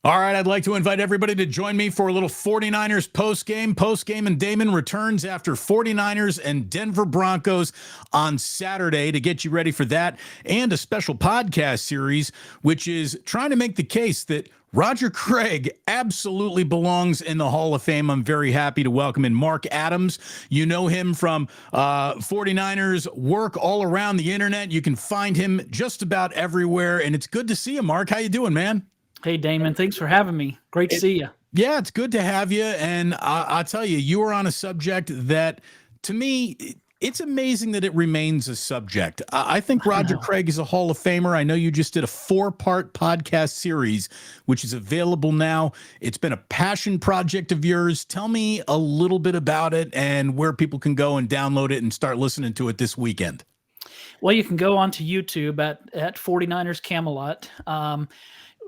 All right, I'd like to invite everybody to join me for a little 49ers postgame. Postgame and Damon returns after 49ers and Denver Broncos on Saturday to get you ready for that, and a special podcast series, which is trying to make the case that Roger Craig absolutely belongs in the Hall of Fame. I'm very happy to welcome in Marc Adams. You know him from 49ers work all around the internet. You can find him just about everywhere, and it's good to see you, Marc. How you doing, man? Hey, Damon, thanks for having me. Great to see you. Yeah, it's good to have you. And I'll tell you, you are on a subject that, to me, it's amazing that it remains a subject. I think Roger Craig is a Hall of Famer. I know you just did a 4-part podcast series, which is available now. It's been a passion project of yours. Tell me a little bit about it and where people can go and download it and start listening to it this weekend. Well, you can go onto YouTube at 49ers Camelot.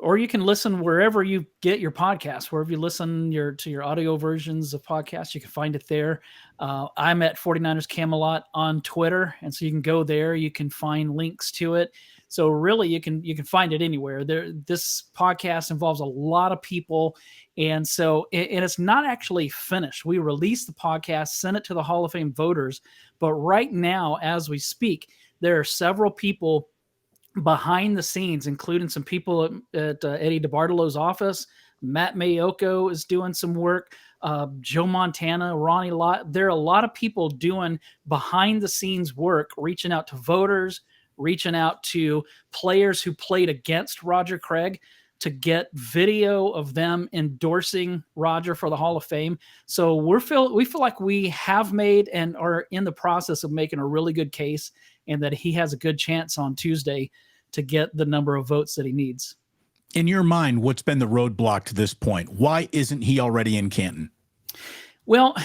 Or you can listen wherever you get your podcasts, wherever you listen to your audio versions of podcasts, you can find it there. I'm at 49ers Camelot on Twitter, and so you can go there. You can find links to it. So really, you can find it anywhere. This podcast involves a lot of people, and it's not actually finished. We released the podcast, sent it to the Hall of Fame voters, but right now, as we speak, there are several people behind the scenes, including some people at Eddie DeBartolo's office. Matt Mayoko is doing some work. Joe Montana, Ronnie Lott. There are a lot of people doing behind the scenes work, reaching out to voters, reaching out to players who played against Roger Craig to get video of them endorsing Roger for the Hall of Fame. So we feel like we have made and are in the process of making a really good case, and that he has a good chance on Tuesday to get the number of votes that he needs. In your mind, what's been the roadblock to this point? Why isn't he already in Canton? Well,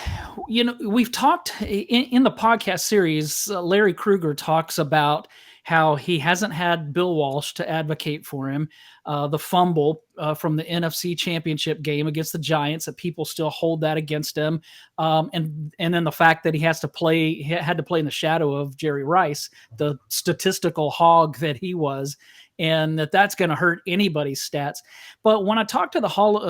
we've talked in the podcast series, Larry Krueger talks about how he hasn't had Bill Walsh to advocate for him, the fumble from the NFC Championship game against the Giants, that people still hold that against him, and then the fact that he had to play in the shadow of Jerry Rice, the statistical hog that he was, and that's going to hurt anybody's stats. But when I talked to the Hall,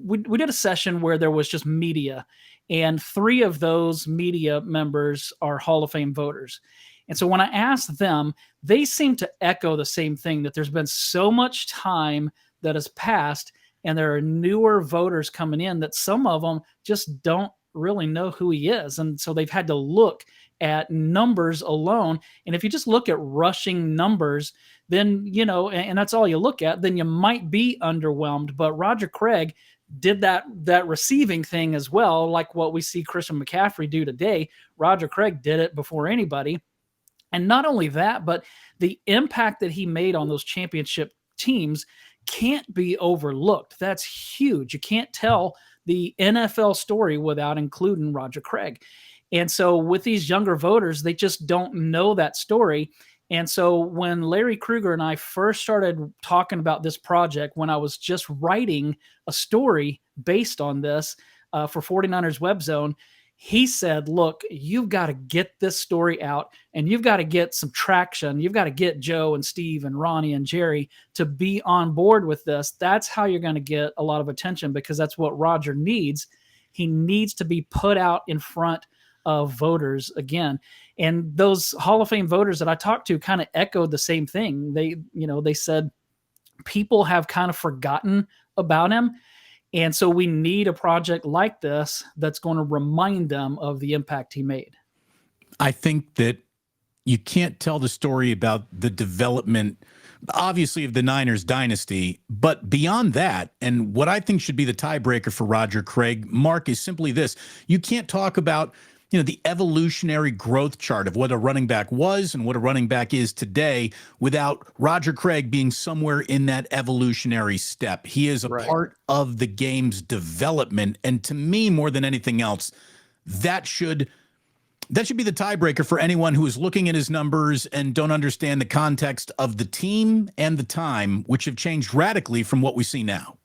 we did a session where there was just media, and 3 of those media members are Hall of Fame voters. And so when I asked them, they seem to echo the same thing, that there's been so much time that has passed, and there are newer voters coming in that some of them just don't really know who he is. And so they've had to look at numbers alone. And if you just look at rushing numbers, then, and that's all you look at, then you might be underwhelmed. But Roger Craig did that receiving thing as well, like what we see Christian McCaffrey do today. Roger Craig did it before anybody. And not only that, but the impact that he made on those championship teams can't be overlooked. That's huge. You can't tell the NFL story without including Roger Craig. And so with these younger voters, they just don't know that story. And so when Larry Krueger and I first started talking about this project, when I was just writing a story based on this for 49ers Webzone, he said, look, you've got to get this story out, and you've got to get some traction. You've got to get Joe and Steve and Ronnie and Jerry to be on board with this. That's how you're going to get a lot of attention, because that's what Roger needs. He needs to be put out in front of voters again. And those Hall of Fame voters that I talked to kind of echoed the same thing. They said people have kind of forgotten about him. And so we need a project like this that's going to remind them of the impact he made. I think that you can't tell the story about the development, obviously, of the Niners dynasty, but beyond that, and what I think should be the tiebreaker for Roger Craig, Marc, is simply this. You can't talk about the evolutionary growth chart of what a running back was and what a running back is today without Roger Craig being somewhere in that evolutionary step. He is a part of the game's development. And to me, more than anything else, that should be the tiebreaker for anyone who is looking at his numbers and don't understand the context of the team and the time, which have changed radically from what we see now.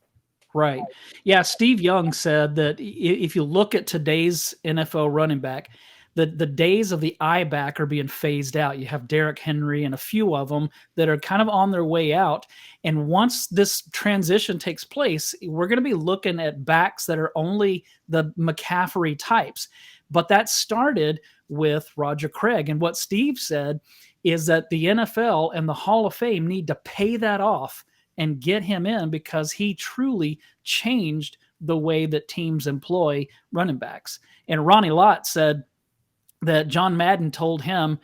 Right. Yeah. Steve Young said that if you look at today's NFL running back, the days of the I back are being phased out. You have Derrick Henry and a few of them that are kind of on their way out. And once this transition takes place, we're going to be looking at backs that are only the McCaffrey types. But that started with Roger Craig. And what Steve said is that the NFL and the Hall of Fame need to pay that off and get him in, because he truly changed the way that teams employ running backs. And Ronnie Lott said that John Madden told him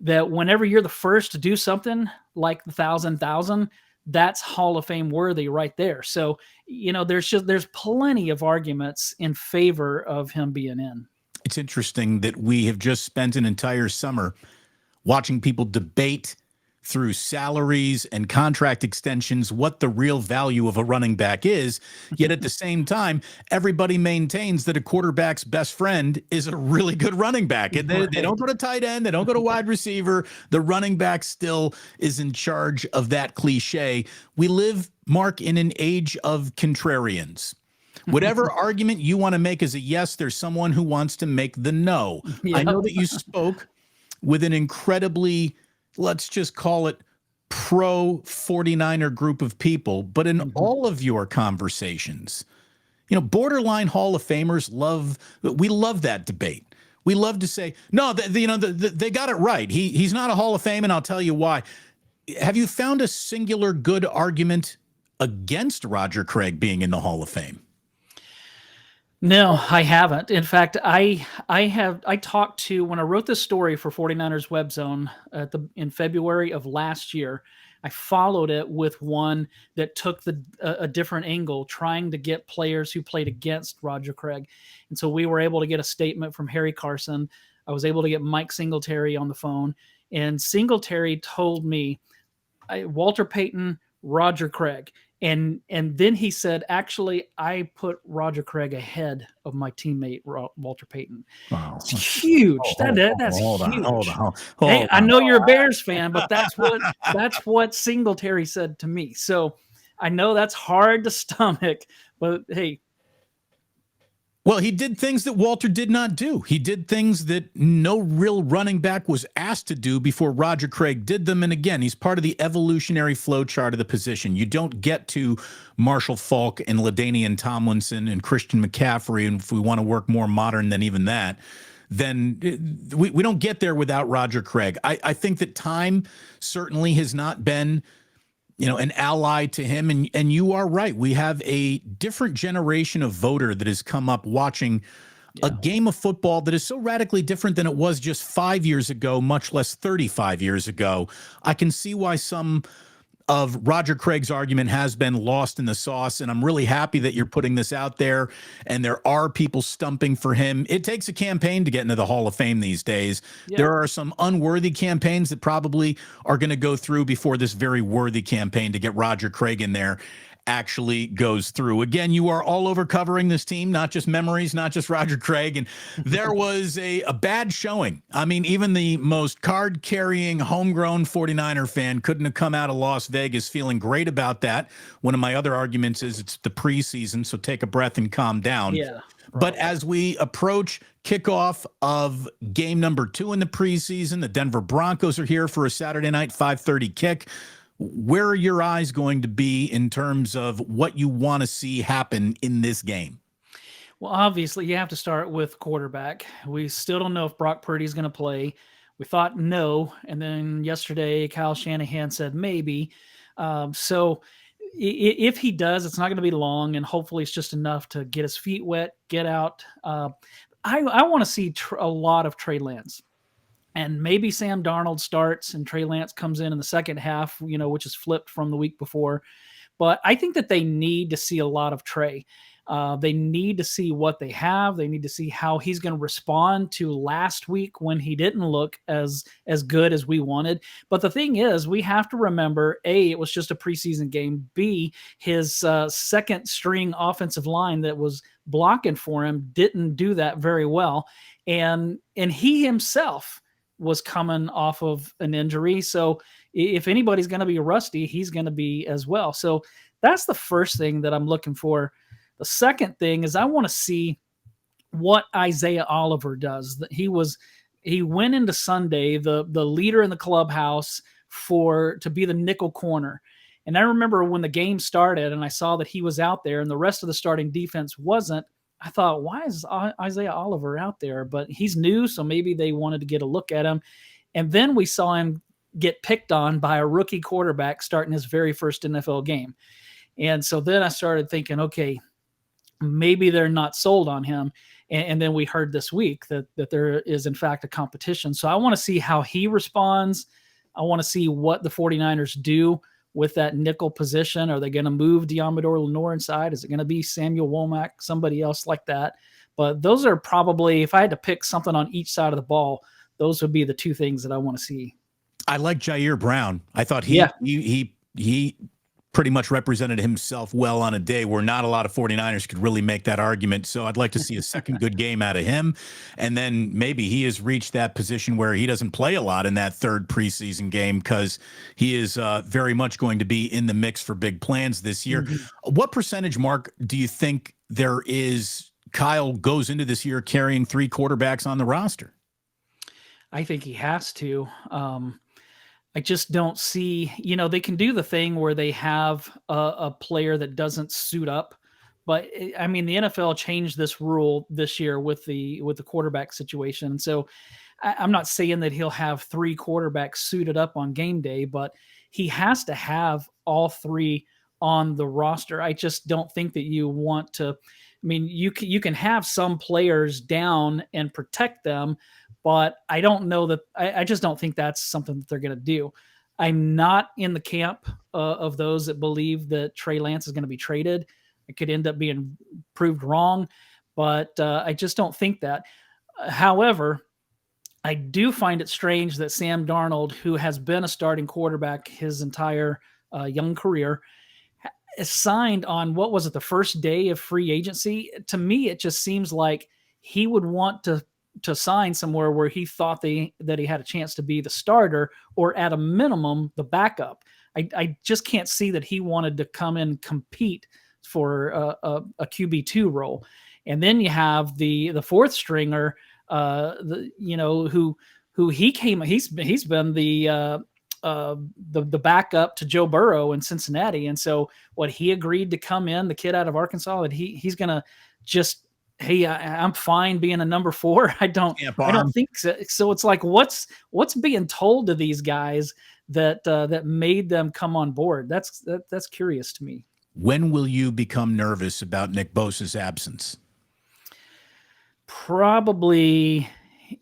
that whenever you're the first to do something like the 1,000,000, that's Hall of Fame worthy right there. So, there's plenty of arguments in favor of him being in. It's interesting that we have just spent an entire summer watching people debate through salaries and contract extensions what the real value of a running back is. Yet at the same time, everybody maintains that a quarterback's best friend is a really good running back. And they don't go to tight end. They don't go to wide receiver. The running back still is in charge of that cliche. We live, Mark, in an age of contrarians. Whatever argument you want to make as a yes, there's someone who wants to make the no. Yeah. I know that you spoke with an incredibly, let's just call it, pro 49er group of people, but in all of your conversations, borderline Hall of Famers we love that debate. We love to say, no, they got it right. He's not a Hall of Fame, and I'll tell you why. Have you found a singular good argument against Roger Craig being in the Hall of Fame? No, I haven't. In fact, I talked to, when I wrote this story for 49ers Webzone in February of last year, I followed it with one that took a different angle, trying to get players who played against Roger Craig. And so we were able to get a statement from Harry Carson. I was able to get Mike Singletary on the phone, and Singletary told me, Walter Payton, Roger Craig. And then he said, actually, I put Roger Craig ahead of my teammate, Walter Payton. Wow. It's huge. That's huge. Hey, I know you're a Bears fan, but that's what Singletary said to me. So I know that's hard to stomach, but hey. Well, he did things that Walter did not do. He did things that no real running back was asked to do before Roger Craig did them. And again, he's part of the evolutionary flow chart of the position. You don't get to Marshall Faulk and LaDainian Tomlinson and Christian McCaffrey, and if we want to work more modern than even that, then we don't get there without Roger Craig. I think that time certainly has not been an ally to him. And you are right. We have a different generation of voter that has come up watching a game of football that is so radically different than it was just 5 years ago, much less 35 years ago. I can see why some of Roger Craig's argument has been lost in the sauce, and I'm really happy that you're putting this out there, and there are people stumping for him. It takes a campaign to get into the Hall of Fame these days. Yeah. There are some unworthy campaigns that probably are going to go through before this very worthy campaign to get Roger Craig in there actually goes through. Again, you are all over covering this team, not just memories, not just Roger Craig. And there was a bad showing. I mean, even the most card-carrying, homegrown 49er fan couldn't have come out of Las Vegas feeling great about that. One of my other arguments is it's the preseason, so take a breath and calm down. Yeah. But as we approach kickoff of game number 2 in the preseason, the Denver Broncos are here for a Saturday night 5:30 kick. Where are your eyes going to be in terms of what you want to see happen in this game? Well, obviously, you have to start with quarterback. We still don't know if Brock Purdy is going to play. We thought no, and then yesterday, Kyle Shanahan said maybe. So if he does, it's not going to be long, and hopefully it's just enough to get his feet wet, get out. I want to see a lot of Trey Lance. And maybe Sam Darnold starts and Trey Lance comes in the second half, which is flipped from the week before. But I think that they need to see a lot of Trey. They need to see what they have. They need to see how he's going to respond to last week when he didn't look as good as we wanted. But the thing is, we have to remember, A, it was just a preseason game. B, his second string offensive line that was blocking for him didn't do that very well. And he himself was coming off of an injury. So if anybody's going to be rusty, he's going to be as well. So that's the first thing that I'm looking for. The second thing is I want to see what Isaiah Oliver does. He went into Sunday the leader in the clubhouse to be the nickel corner. And I remember when the game started and I saw that he was out there and the rest of the starting defense wasn't, I thought, why is Isaiah Oliver out there? But he's new, so maybe they wanted to get a look at him. And then we saw him get picked on by a rookie quarterback starting his very first NFL game. And so then I started thinking, okay, maybe they're not sold on him. And then we heard this week that there is, in fact, a competition. So I want to see how he responds. I want to see what the 49ers do with that nickel position. Are they going to move Diamador Lenore inside? Is it going to be Samuel Womack, somebody else like that? But those are probably, if I had to pick something on each side of the ball, those would be the two things that I want to see. I like Jair Brown. I thought he pretty much represented himself well on a day where not a lot of 49ers could really make that argument. So I'd like to see a second good game out of him. And then maybe he has reached that position where he doesn't play a lot in that third preseason game because he is very much going to be in the mix for big plans this year. Mm-hmm. What percentage, Mark, do you think there is Kyle goes into this year carrying 3 quarterbacks on the roster? I think he has to. I just don't see, they can do the thing where they have a player that doesn't suit up. But I mean, the NFL changed this rule this year with the quarterback situation. So I'm not saying that he'll have 3 quarterbacks suited up on game day, but he has to have all 3 on the roster. I just don't think that you want to. I mean, you can have some players down and protect them, but I don't know that. I just don't think that's something that they're going to do. I'm not in the camp of those that believe that Trey Lance is going to be traded. It could end up being proved wrong, but I just don't think that. However, I do find it strange that Sam Darnold, who has been a starting quarterback his entire young career, is signed on, what was it, the first day of free agency? To me, it just seems like he would want to sign somewhere where he thought that he had a chance to be the starter or at a minimum the backup. I just can't see that he wanted to come in and compete for a QB2 role. And then you have the fourth stringer, who he's been the backup to Joe Burrow in Cincinnati. And so what he agreed to come in, the kid out of Arkansas, that he's going to just, hey, I'm fine being a number 4. I don't think so. So it's like, what's being told to these guys that made them come on board? That's curious to me. When will you become nervous about Nick Bosa's absence? Probably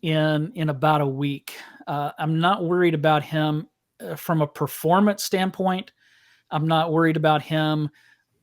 in about a week. I'm not worried about him from a performance standpoint. I'm not worried about him.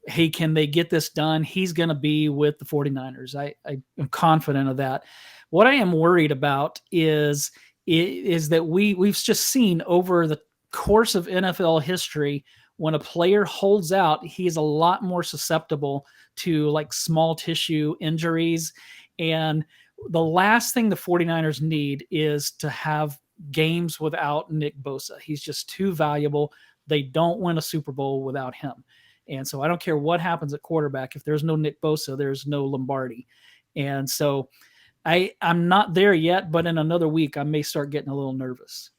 Hey, can they get this done? He's going to be with the 49ers. I am confident of that. What I am worried about is that we've just seen over the course of NFL history, when a player holds out, he's a lot more susceptible to like small tissue injuries. And the last thing the 49ers need is to have games without Nick Bosa. He's just too valuable. They don't win a Super Bowl without him. And so I don't care what happens at quarterback. If there's no Nick Bosa, there's no Lombardi. And so I'm not there yet, but in another week, I may start getting a little nervous.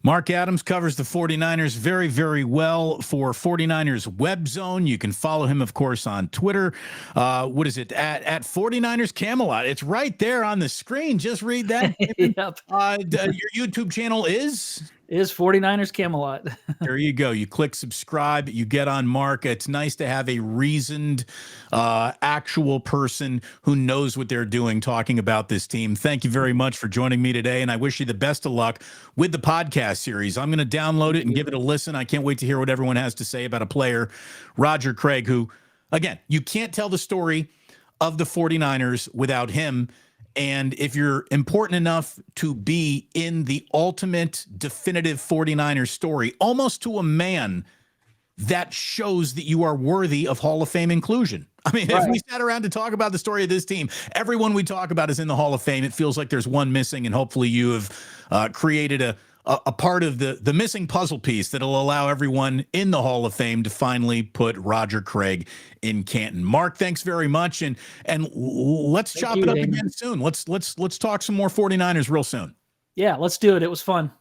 Marc Adams covers the 49ers very, very well for 49ers Webzone. You can follow him, of course, on Twitter. What is it? At 49ers Camelot. It's right there on the screen. Just read that. Yep. Your YouTube channel is 49ers Camelot. There you go. You click subscribe. You get on Marc. It's nice to have a reasoned, actual person who knows what they're doing talking about this team. Thank you very much for joining me today, and I wish you the best of luck with the podcast series. I'm going to download it and give it a listen. I can't wait to hear what everyone has to say about a player, Roger Craig, who, again, you can't tell the story of the 49ers without him. And if you're important enough to be in the ultimate definitive 49ers story, almost to a man, that shows that you are worthy of Hall of Fame inclusion. I mean, If we sat around to talk about the story of this team, everyone we talk about is in the Hall of Fame. It feels like there's one missing, and hopefully you have created a part of the missing puzzle piece that'll allow everyone in the Hall of Fame to finally put Roger Craig in Canton. Marc, thanks very much, and let's chop it up Damon. again soon. Let's talk some more 49ers real soon. Yeah, let's do it. It was fun.